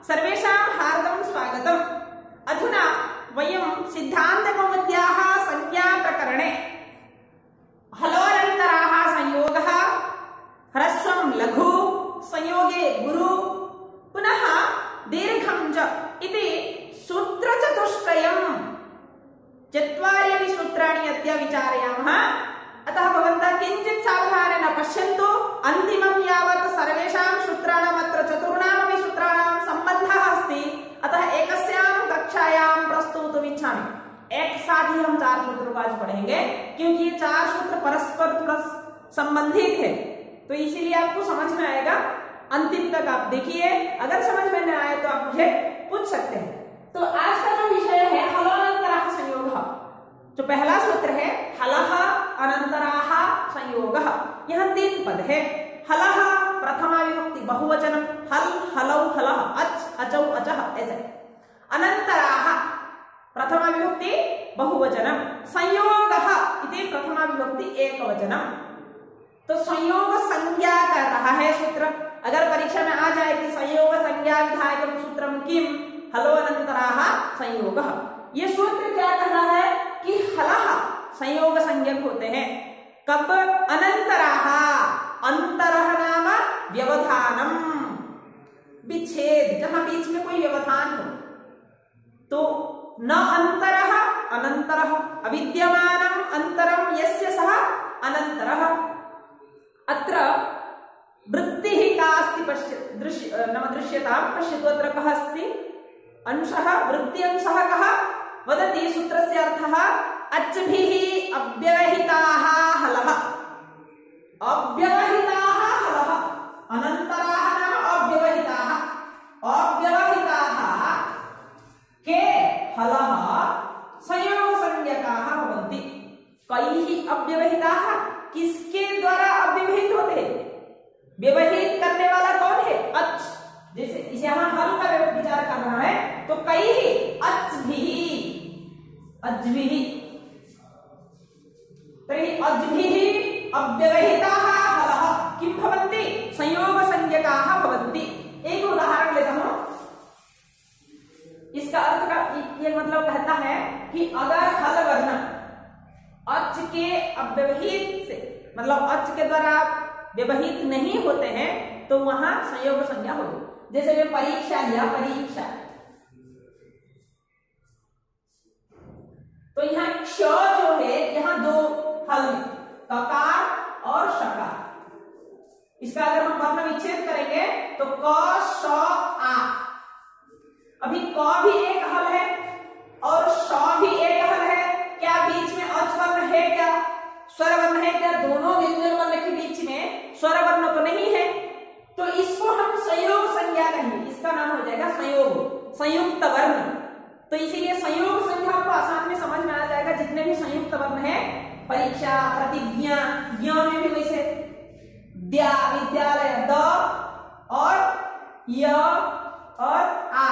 सर्वेषां हार्दं स्वागतम्। अधुना वयं सिद्धान्तकौमुद्याः संज्ञाप्रकरणे हलोरन्तराः संयोगः, ह्रस्वं लघु, संयोगे गुरु, पुनः दीर्घं च इति सूत्रचतुष्टयं चत्वारि सूत्राणि अद्य विचारयामः। अतः भवन्तः किञ्चित् सावधानेन पश्यन्तु। अन्तिमं यावत् सर्वेषां सूत्राणाम् अत्र चतुर्णामपि सूत्राणां सम्बन्धः अस्ति। अतः एकस्यां कक्षायां प्रस्तुतुम् इच्छामि। एक साथ ही हम 4 सूत्र आज पढ़ेंगे, क्योंकि ये 4 सूत्र परस्पर थोड़ा संबंधित है, तो इसीलिए आपको समझ में आएगा। अंतिम तक आप देखिए, अगर समझ में न आए तो आप मुझे पूछ सकते हैं। तो आज का जो विषय है हलोरन्तरः संयोगः। जो पहला सूत्र है हलः अनन्तराः संयोगः। यहाँ 3 पद है। हलः प्रथमा विभक्ति बहुवचनम, हल हलौ हलः, अच अचौ अचः, ऐसे। अनन्तराः प्रथमा विभक्ति बहुवचनम, संयोगः इति प्रथमा विभक्ति एकवचनम। तो संयोग संज्ञा कर रहा है सूत्र। अगर परीक्षा में आ जाए कि संयोग संज्ञा विधायकम सूत्रम किम, हलो अनन्तराः संयोगः। ये सूत्र क्या कह रहा है कि हलः संयोग संज्ञक होते हैं कब? अनन्तराः, अंतरः नाम व्यवधानम, विच्छेद, जहां बीच में कोई व्यवधान हो। तो न अंतरः अनन्तरः, अविद्यमानम अंतरम यस्य सः अनन्तरः। अत्र वृत्तिः का अस्ति दृश्यतां पश्यतु। अत्र कः अस्ति? अंशः, वृत्ति अंशः कः वदति? सूत्रस्य अर्थः अच्भिः अव्यवहिताः हलः, अव्यवहिताः हलः, अनन्तराः नाम अव्यवहिताः, अव्यवहिताः के हलः संयोगसंज्ञकाः भवन्ति। कैः अव्यवहिताः? किसके द्वारा अव्यवहित होते? व्यवहित करने वाला कौन है? अच। जैसे इसे यहाँ हल का विचार कर रहा है, तो कैः अच्भिः, अज्भिः, तर्हि अज्भिः अव्यवहिताः हलः किं भवन्ति? संयोगसंज्ञकाः भवन्ति। एक उदाहरण लेता हूं। इसका अर्थ का ये मतलब कहता है कि अगर हल वर्ण अच के अव्यवहित से, मतलब अच के द्वारा व्यवहित नहीं होते हैं, तो वहां संयोग संज्ञा होगी। जैसे मैं परीक्षा लिया, परीक्षा, तो यहाँ क्ष जो है, यहाँ 2 हल, ककार और शकार। इसका अगर हम वर्ण विच्छेद करेंगे तो क श आ। अभी क भी एक हल है और श भी एक हल है। क्या बीच में अच वर्ण है? क्या स्वर वर्ण है? क्या दोनों व्यंजन वर्ण के बीच में स्वर वर्ण तो नहीं है? तो इसको हम संयोग संज्ञा कहेंगे। इसका नाम हो जाएगा संयोग, संयुक्त वर्ण। तो इसीलिए संयोग संज्ञा आपको आसान में समझ में आ जाएगा। जितने भी संयुक्त वर्ण है, परीक्षा, प्रतिज्ञा, ज्ञ में भी वैसे द्या, विद्यालय, द और य और आ,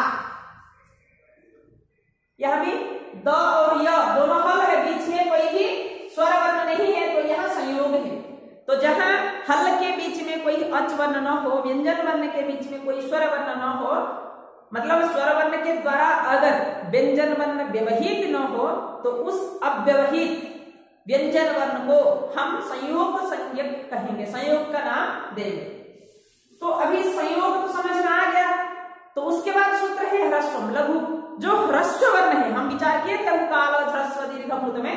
यह भी द और य दोनों हल है, बीच में कोई भी स्वर वर्ण नहीं है, तो यह संयोग है। तो जहां हल के बीच में कोई अच वर्ण न हो, व्यंजन वर्ण के बीच में कोई स्वर वर्ण न हो, मतलब स्वर वर्ण के द्वारा अगर व्यंजन वर्ण व्यवहित न हो, तो उस अव्यवहित व्यंजन वर्ण को हम संयोग संज्ञक कहेंगे, संयोग का नाम देंगे। तो अभी संयोग तो समझ में आ गया। तो उसके बाद सूत्र है ह्रस्वम, लघु। जो ह्रस्व वर्ण है, हम विचार किए थे उकाल और ह्रस्व दीर्घ प्लुत में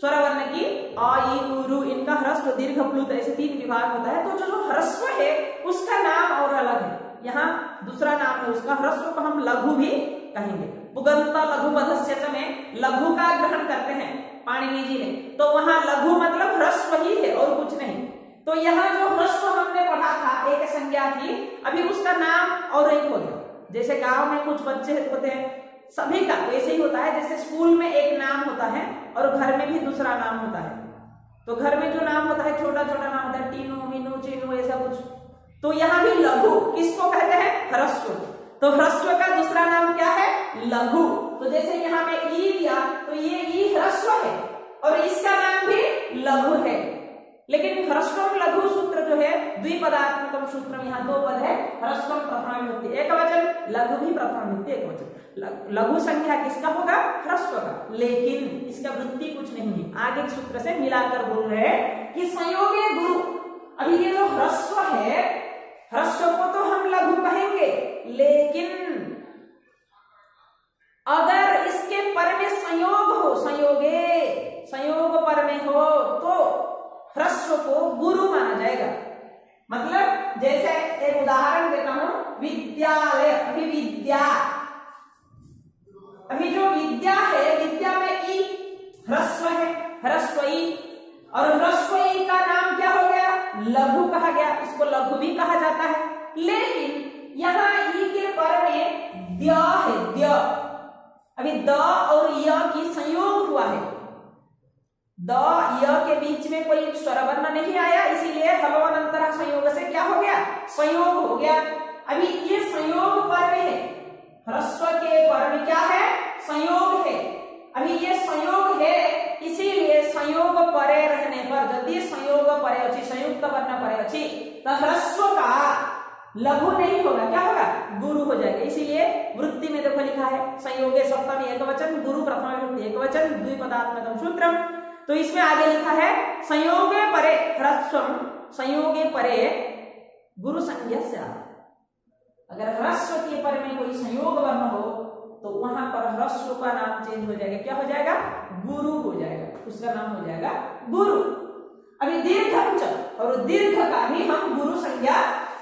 स्वर वर्ण की अ, ई, उ, रू, इनका ह्रस्व दीर्घ प्लुत ऐसे 3 विभाग होता है। तो जो ह्रस्व है उसका नाम और अलग है। यहाँ दूसरा नाम है उसका, ह्रस्व को हम लघु भी कहेंगे। पुगंत लघुपधस्य च में लघु का ग्रहण करते हैं पाणिनि जी ने, तो वहां लघु मतलब ह्रस्व ही है और कुछ नहीं। तो यहाँ जो ह्रस्व हमने पढ़ा था, एक संज्ञा थी, अभी उसका नाम और एक हो गया। जैसे गांव में कुछ बच्चे होते हैं, सभी का वैसे ही होता है। जैसे स्कूल में एक नाम होता है और घर में भी दूसरा नाम होता है। तो घर में जो नाम होता है, छोटा छोटा नाम होता है, टीनू, मीनू, चीनू, ऐसा कुछ। तो यहाँ भी लघु किसको कहते हैं? ह्रस्व। तो ह्रस्व का दूसरा नाम क्या है? लघु। तो जैसे यहाँ में ई लिया, तो ये ई ह्रस्व है और इसका नाम भी लघु है। लेकिन ह्रस्वम लघु सूत्र जो है द्विपदात्मकम सूत्रम, यहाँ 2 पद है। ह्रस्वम प्रथमा विभक्ति एकवचन, लघु भी प्रथमा विभक्ति एकवचन। लघु संज्ञा किसका होगा? ह्रस्व का। लेकिन इसका वृत्ति कुछ नहीं है, आगे के सूत्र से मिलाकर बोल रहे हैं कि संयोगे गुरु। अभी ये जो ह्रस्व है, ह्रस्व को तो हम लघु कहेंगे, लेकिन अगर इसके पर में संयोग हो, संयोग पर में हो, तो ह्रस्व को गुरु माना जाएगा। मतलब जैसे एक उदाहरण देता हूं, विद्यालय, अभी विद्या, अभी जो विद्या है, विद्या में ई ह्रस्व है, ह्रस्व ई, और ह्रस्व ई का नाम क्या हो गया? लघु कहा गया, इसको लघु भी कहा जाता है। लेकिन यहाँ ई के पर में द्य है, द्य। अभी द और य की संयोग हुआ है, द य के बीच में कोई स्वर वर्ण नहीं आया, इसीलिए हलवन अंतरा संयोग से क्या हो गया? संयोग हो गया। अभी ये संयोग पर में है, ह्रस्व के पर में क्या है? संयोग है। अभी ये संयोग है, इसीलिए संयोग परे रहने पर, यदि संयोग परे अच्छी, संयुक्त वर्ण परे अच्छी, तो ह्रस्व का लघु नहीं होगा, क्या होगा? गुरु हो जाएगा। इसीलिए वृत्ति में देखो लिखा है संयोगे सप्तमी एकवचन, गुरु प्रथमा विभक्ति एकवचन, द्विपदात्मकम सूत्रम। तो इसमें आगे लिखा है संयोगे परे ह्रस्वम, संयोगे परे गुरु संज्ञा से। अगर ह्रस्व के पर में कोई संयोग वर्ण हो तो वहां पर ह्रस्व का नाम चेंज हो जाएगा, क्या हो जाएगा? गुरु हो जाएगा, उसका नाम हो जाएगा गुरु। अभी दीर्घ, और दीर्घ का भी हम गुरु संज्ञा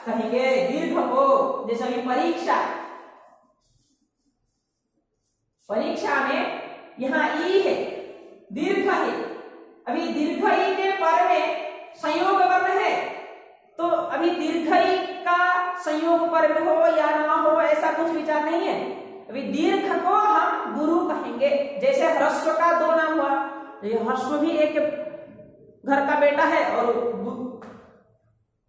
कहेंगे। दीर्घ को, जैसे अभी परीक्षा, परीक्षा में यहाँ ई है, दीर्घ है। अभी दीर्घ ई के पर में संयोग वर्ण है, तो अभी दीर्घ ई का संयोग पर में हो या ना हो, ऐसा कुछ विचार नहीं है। अभी दीर्घ को हम गुरु कहेंगे। जैसे ह्रस्व का दो नाम हुआ, ह्रस्व भी एक घर का बेटा है और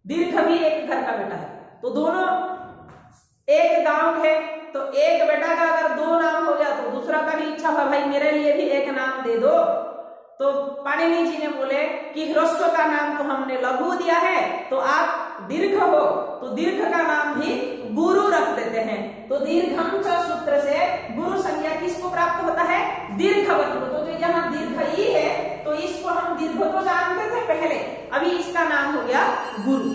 दीर्घ भी एक घर का बेटा है, तो दोनों एक गांव है, तो एक बेटा का अगर दो नाम हो गया तो दूसरा का भी इच्छा हुआ भाई मेरे लिए भी एक नाम दे दो, तो पाणिनि जी ने बोले कि ह्रस्व का नाम तो हमने लघु दिया है, तो आप दीर्घ हो तो दीर्घ का नाम भी गुरु रख देते हैं। तो दीर्घम च सूत्र से गुरु संज्ञा किसको प्राप्त होता है? दीर्घवत को। तो जो यहाँ दीर्घ ई है, तो इसको हम दीर्घ तो जानते थे पहले, अभी इसका नाम हो गया गुरु।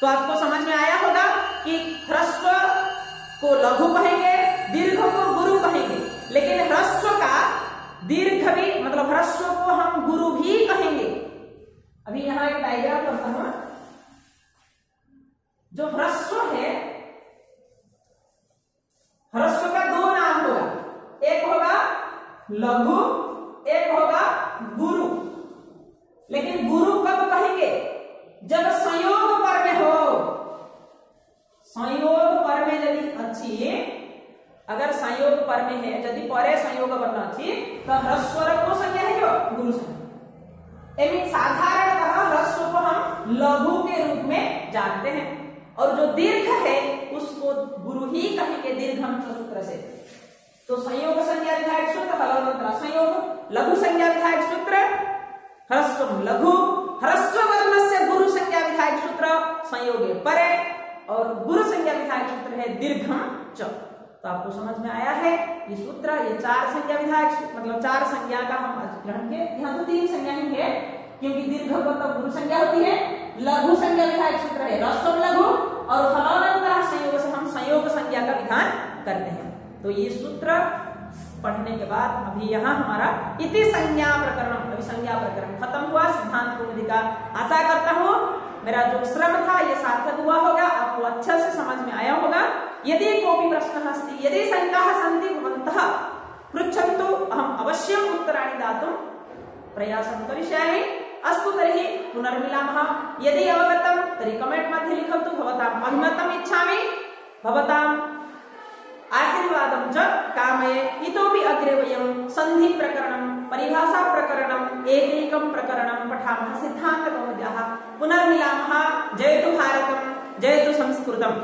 तो आपको समझ में आया होगा कि ह्रस्व को लघु कहेंगे, दीर्घ को गुरु कहेंगे, लेकिन ह्रस्व का दीर्घ भी, मतलब ह्रस्व को हम गुरु भी कहेंगे। अभी यहां एक डायग्राम करता हूं। जो ह्रस्व है, ह्रस्व का दो नाम होगा, एक होगा लघु, एक होगा गुरु। लेकिन गुरु कब कहेंगे? जब संयोग पर में हो। संयोग पर में यदि अच्छी, अगर संयोग पर में है, यदि परे संयोग वर्ण अच्छी, तो ह्रस्व को संज्ञा है जो गुरु संज्ञा। एवं साधारणतः ह्रस्व को हम लघु के रूप में जानते हैं, और जो दीर्घ है उसको गुरु ही कहेंगे दीर्घम सूत्र से। तो संयोग संज्ञा विधायक सूत्र हलवंतरा संयोग, लघु संज्ञा विधायक सूत्र ह्रस्व लघु, ह्रस्व वर्ण से गुरु संज्ञा विधायक सूत्र संयोगे परे, और गुरु संज्ञा विधायक सूत्र है दीर्घम च। तो आपको समझ में आया है ये सूत्र, ये चार संज्ञा विधायक, मतलब चार संज्ञा का हम ग्रहण के, यहाँ तो तीन संज्ञा ही है, क्योंकि दीर्घ को तब गुरु संज्ञा होती है, लघु संज्ञा विधायक सूत्र है ह्रस्व लघु, और हलवंतरा संयोग से हम संयोग संज्ञा का विधान करते हैं। तो ये सूत्र पढ़ने के बाद अभी यहाँ हमारा इति संज्ञा प्रकरण, अभी संज्ञा प्रकरण खत्म हुआ, सिद्धांत कौमुदी का। आशा करता हूँ मेरा जो श्रम था ये सार्थक हुआ होगा, आपको अच्छे से समझ में आया होगा। यदि कोऽपि प्रश्नः अस्ति, यदि शंकाः सन्ति भवन्तः पृच्छन्तु, अहम् अवश्यम् उत्तराणि दातुं प्रयासं करिष्यामि। अस्तु तर्हि पुनर्मिलामः। यदि अवगतं तर्हि कमेंट मध्ये लिखन्तु, भवताम् अभिमतम् इच्छामि, भवताम् आशीर्वादं च कामये। इतोपि अग्रे वयं सन्धि प्रकरणं, परिभाषा प्रकरणं, एकैकं प्रकरणं पठामः सिद्धान्तकौमुद्याः। पुनर्मिलामः। जयतु भारतम्, जयतु संस्कृतम्।